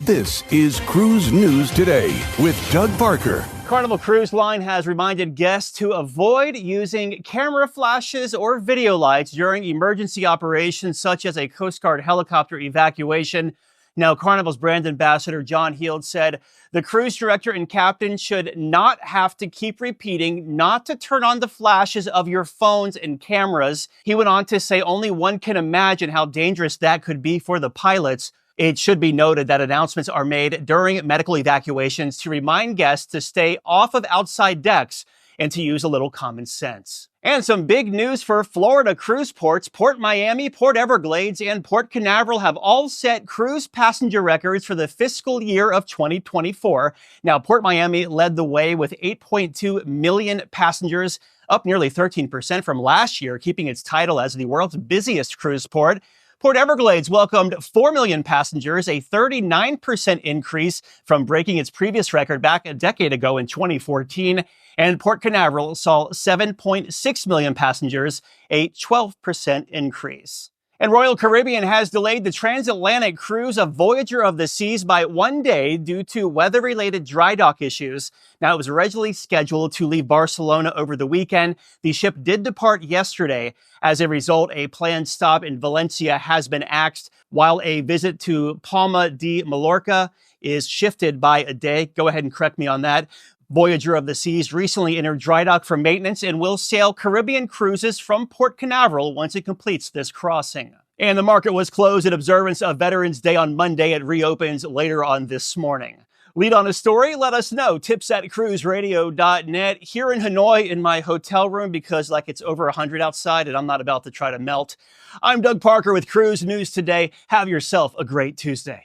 This is Cruise News Today with Doug Parker. Carnival Cruise Line has reminded guests to avoid using camera flashes or video lights during emergency operations such as a Coast Guard helicopter evacuation. Now, Carnival's brand ambassador John Heald said the cruise director and captain should not have to keep repeating not to turn on the flashes of your phones and cameras. He went on to say only one can imagine how dangerous that could be for the pilots. It should be noted that announcements are made during medical evacuations to remind guests to stay off of outside decks and to use a little common sense. And some big news for Florida cruise ports. PortMiami, Port Everglades, and Port Canaveral have all set cruise passenger records for the fiscal year of 2024. Now, PortMiami led the way with 8.2 million passengers, up nearly 13% from last year, keeping its title as the world's busiest cruise port. Port Everglades welcomed 4 million passengers, a 39% increase from breaking its previous record back a decade ago in 2014. And Port Canaveral saw 7.6 million passengers, a 12% increase. And Royal Caribbean has delayed the transatlantic cruise of Voyager of the Seas by 1 day due to weather-related drydock issues. Now, it was originally scheduled to leave Barcelona over the weekend. The ship did depart yesterday. As a result, a planned stop in Valencia has been axed, while a visit to Palma de Mallorca is shifted by a day. Go ahead and correct me on that. Voyager of the Seas recently entered drydock for maintenance and will sail Caribbean cruises from Port Canaveral once it completes this crossing. And the market was closed in observance of Veterans Day on Monday. It reopens later on this morning. Lead on a story? Let us know. tips@cruiseradio.net. Here in Hanoi in my hotel room because it's over 100 outside and I'm not about to try to melt. I'm Doug Parker with Cruise News Today. Have yourself a great Tuesday.